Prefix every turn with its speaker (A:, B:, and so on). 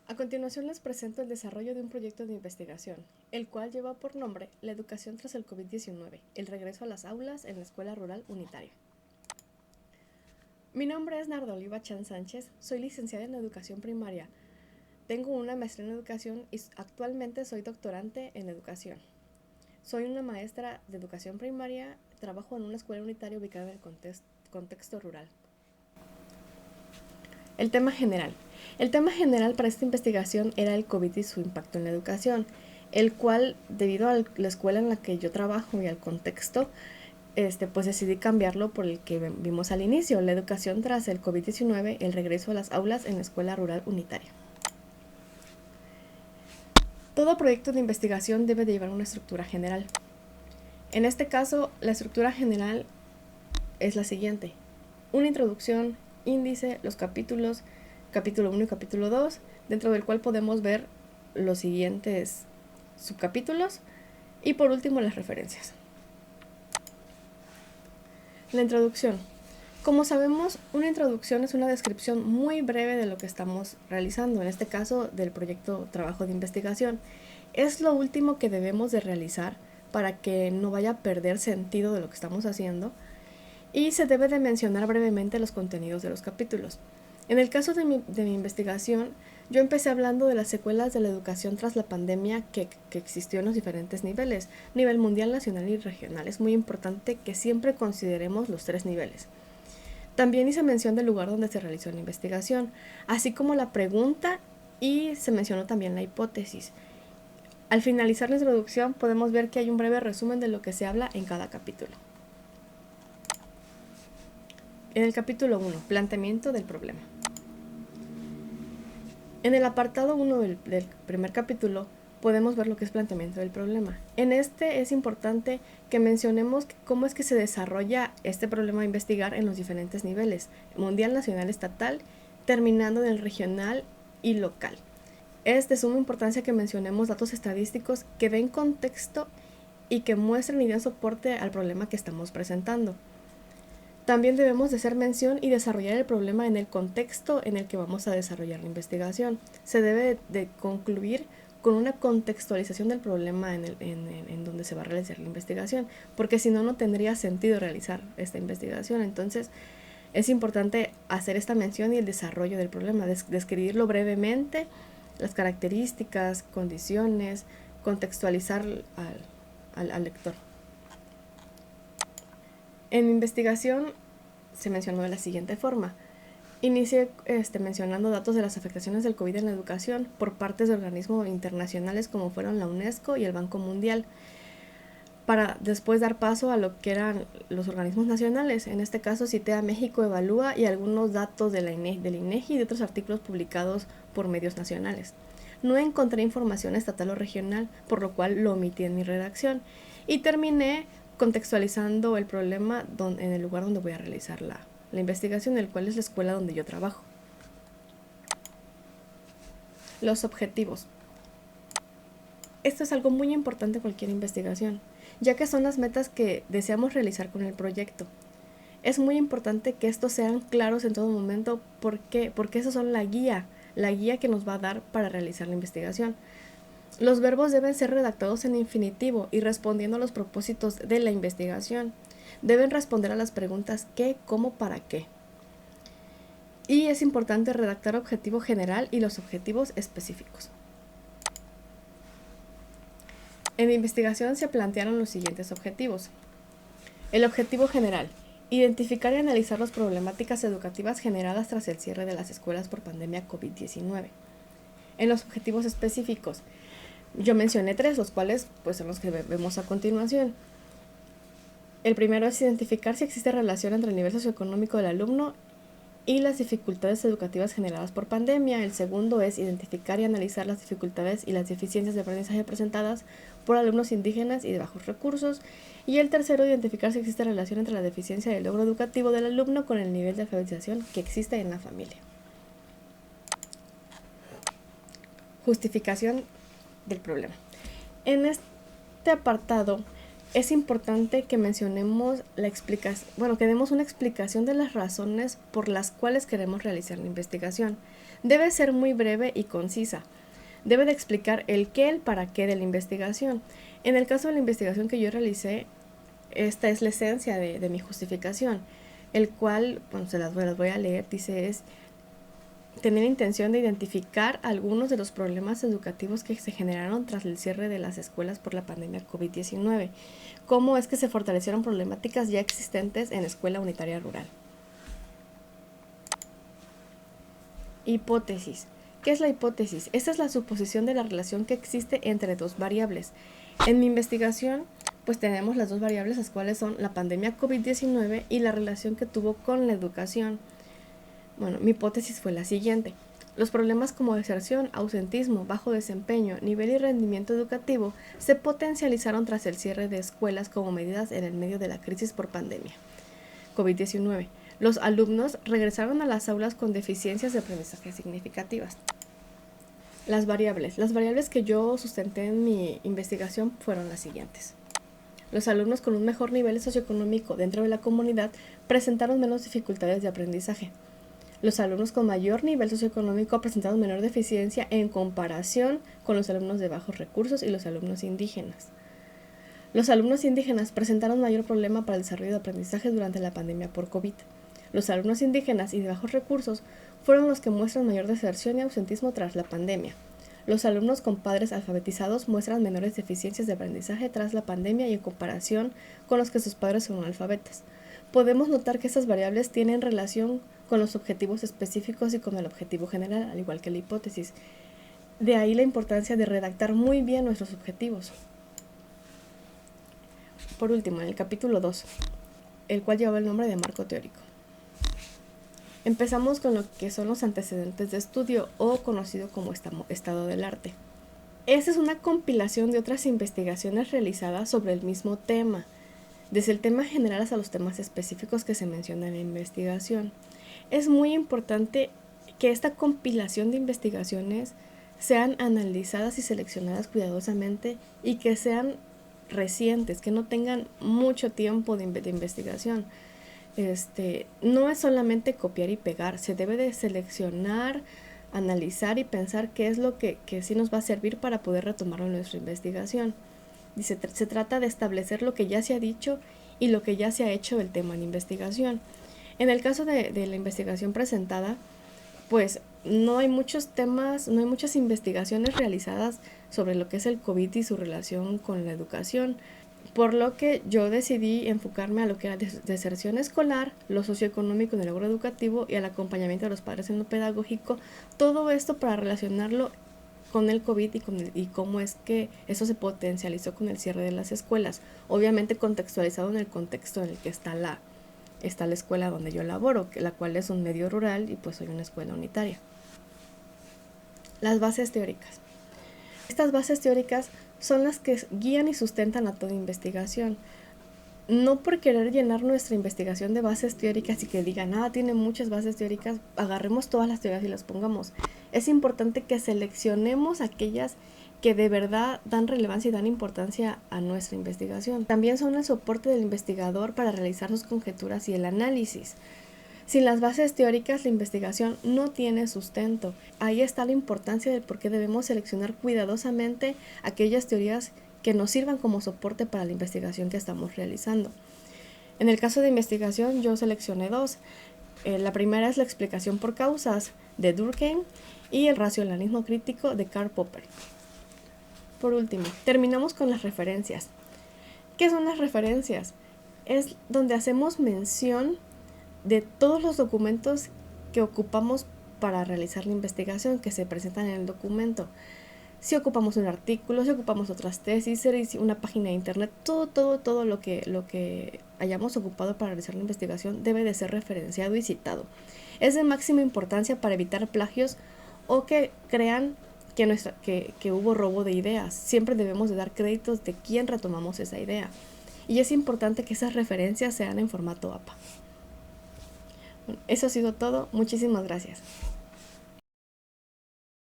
A: A continuación les presento el desarrollo de un proyecto de investigación, el cual lleva por nombre La educación tras el COVID-19, el regreso a las aulas en la Escuela Rural Unitaria. Mi nombre es Narda Oliva Chan Sánchez, soy licenciada en educación primaria. Tengo una maestría en educación y actualmente soy doctorante en educación. Soy una maestra de educación primaria, trabajo en una escuela unitaria ubicada en el contexto rural. El tema general. El tema general para esta investigación era el COVID y su impacto en la educación, el cual, debido a la escuela en la que yo trabajo y al contexto, pues decidí cambiarlo por el que vimos al inicio, la educación tras el COVID-19, el regreso a las aulas en la escuela rural unitaria. Todo proyecto de investigación debe de llevar una estructura general. En este caso, la estructura general es la siguiente: una introducción, índice, los capítulos, capítulo 1 y capítulo 2, dentro del cual podemos ver los siguientes subcapítulos y por último las referencias. La introducción. Como sabemos, una introducción es una descripción muy breve de lo que estamos realizando, en este caso del proyecto trabajo de investigación. Es lo último que debemos de realizar para que no vaya a perder sentido de lo que estamos haciendo, y se debe de mencionar brevemente los contenidos de los capítulos. En el caso de mi investigación, yo empecé hablando de las secuelas de la educación tras la pandemia que existió en los diferentes niveles, nivel mundial, nacional y regional. Es muy importante que siempre consideremos los tres niveles. También hice mención del lugar donde se realizó la investigación, así como la pregunta, y se mencionó también la hipótesis. Al finalizar la introducción podemos ver que hay un breve resumen de lo que se habla en cada capítulo. En el capítulo 1, planteamiento del problema. En el apartado 1 del primer capítulo podemos ver lo que es planteamiento del problema. En este es importante que mencionemos cómo es que se desarrolla este problema a investigar en los diferentes niveles, mundial, nacional, estatal, terminando en el regional y local. Es de suma importancia que mencionemos datos estadísticos que den contexto y que muestren y den soporte al problema que estamos presentando. También debemos de hacer mención y desarrollar el problema en el contexto en el que vamos a desarrollar la investigación. Se debe de concluir con una contextualización del problema en donde se va a realizar la investigación, porque si no, no tendría sentido realizar esta investigación. Entonces, es importante hacer esta mención y el desarrollo del problema, describirlo brevemente, las características, condiciones, contextualizar al lector. En mi investigación se mencionó de la siguiente forma. Inicié mencionando datos de las afectaciones del COVID en la educación por partes de organismos internacionales como fueron la UNESCO y el Banco Mundial, para después dar paso a lo que eran los organismos nacionales. En este caso cité a México Evalúa y algunos datos del INEGI y de otros artículos publicados por medios nacionales. No encontré información estatal o regional, por lo cual lo omití en mi redacción, y terminé contextualizando el problema en el lugar donde voy a realizar la investigación, el cual es la escuela donde yo trabajo. Los objetivos. Esto es algo muy importante en cualquier investigación, ya que son las metas que deseamos realizar con el proyecto. Es muy importante que estos sean claros en todo momento porque esos son la guía que nos va a dar para realizar la investigación. Los verbos deben ser redactados en infinitivo y respondiendo a los propósitos de la investigación. Deben responder a las preguntas qué, cómo, para qué. Y es importante redactar objetivo general y los objetivos específicos. En mi investigación se plantearon los siguientes objetivos. El objetivo general: identificar y analizar las problemáticas educativas generadas tras el cierre de las escuelas por pandemia COVID-19. En los objetivos específicos, yo mencioné 3, los cuales pues son los que vemos a continuación. El primero es identificar si existe relación entre el nivel socioeconómico del alumno y las dificultades educativas generadas por pandemia. El segundo es identificar y analizar las dificultades y las deficiencias de aprendizaje presentadas por alumnos indígenas y de bajos recursos. Y el tercero, identificar si existe relación entre la deficiencia del logro educativo del alumno con el nivel de alfabetización que existe en la familia. Justificación del problema. En este apartado es importante que mencionemos la explicación, que demos una explicación de las razones por las cuales queremos realizar la investigación. Debe ser muy breve y concisa. Debe de explicar el qué, el para qué de la investigación. En el caso de la investigación que yo realicé, esta es la esencia de mi justificación, el cual, se las voy a leer, dice es tener intención de identificar algunos de los problemas educativos que se generaron tras el cierre de las escuelas por la pandemia COVID-19. Cómo es que se fortalecieron problemáticas ya existentes en la escuela unitaria rural. Hipótesis. ¿Qué es la hipótesis? Esta es la suposición de la relación que existe entre dos variables. En mi investigación, pues tenemos las dos variables, las cuales son la pandemia COVID-19 y la relación que tuvo con la educación. Bueno, mi hipótesis fue la siguiente. Los problemas como deserción, ausentismo, bajo desempeño, nivel y rendimiento educativo se potencializaron tras el cierre de escuelas como medidas en el medio de la crisis por pandemia COVID-19. Los alumnos regresaron a las aulas con deficiencias de aprendizaje significativas. Las variables que yo sustenté en mi investigación fueron las siguientes. Los alumnos con un mejor nivel socioeconómico dentro de la comunidad presentaron menos dificultades de aprendizaje. Los alumnos con mayor nivel socioeconómico presentaron menor deficiencia en comparación con los alumnos de bajos recursos y los alumnos indígenas. Los alumnos indígenas presentaron mayor problema para el desarrollo de aprendizaje durante la pandemia por COVID. Los alumnos indígenas y de bajos recursos fueron los que muestran mayor deserción y ausentismo tras la pandemia. Los alumnos con padres alfabetizados muestran menores deficiencias de aprendizaje tras la pandemia y en comparación con los que sus padres son analfabetas. Podemos notar que estas variables tienen relación con los objetivos específicos y con el objetivo general, al igual que la hipótesis. De ahí la importancia de redactar muy bien nuestros objetivos. Por último, en el capítulo 2, el cual llevaba el nombre de marco teórico. Empezamos con lo que son los antecedentes de estudio o conocido como estado del arte. Esta es una compilación de otras investigaciones realizadas sobre el mismo tema, desde el tema general hasta los temas específicos que se mencionan en la investigación. Es muy importante que esta compilación de investigaciones sean analizadas y seleccionadas cuidadosamente y que sean recientes, que no tengan mucho tiempo de investigación. No es solamente copiar y pegar, se debe de seleccionar, analizar y pensar qué es lo que sí nos va a servir para poder retomarlo en nuestra investigación. Se trata de establecer lo que ya se ha dicho y lo que ya se ha hecho del tema en investigación. En el caso de la investigación presentada, pues no hay muchos temas, no hay muchas investigaciones realizadas sobre lo que es el COVID y su relación con la educación, por lo que yo decidí enfocarme a lo que era deserción escolar, lo socioeconómico en el logro educativo y al acompañamiento de los padres en lo pedagógico, todo esto para relacionarlo con el COVID y cómo es que eso se potencializó con el cierre de las escuelas, obviamente contextualizado en el contexto en el que está la escuela donde yo laboro, la cual es un medio rural y pues soy una escuela unitaria. Las bases teóricas. Estas bases teóricas son las que guían y sustentan a toda investigación. No por querer llenar nuestra investigación de bases teóricas y que digan, tiene muchas bases teóricas, agarremos todas las teorías y las pongamos. Es importante que seleccionemos aquellas que de verdad dan relevancia y dan importancia a nuestra investigación. También son el soporte del investigador para realizar sus conjeturas y el análisis. Sin las bases teóricas, la investigación no tiene sustento. Ahí está la importancia del por qué debemos seleccionar cuidadosamente aquellas teorías que nos sirvan como soporte para la investigación que estamos realizando. En el caso de investigación, yo seleccioné dos. La primera es la explicación por causas de Durkheim y el racionalismo crítico de Karl Popper. Por último, terminamos con las referencias. ¿Qué son las referencias? Es donde hacemos mención de todos los documentos que ocupamos para realizar la investigación que se presentan en el documento. Si ocupamos un artículo, si ocupamos otras tesis, una página de internet, todo lo que hayamos ocupado para realizar la investigación debe de ser referenciado y citado. Es de máxima importancia para evitar plagios o que crean que hubo robo de ideas. Siempre debemos de dar créditos de quién retomamos esa idea. Y es importante que esas referencias sean en formato APA. Bueno, eso ha sido todo. Muchísimas gracias.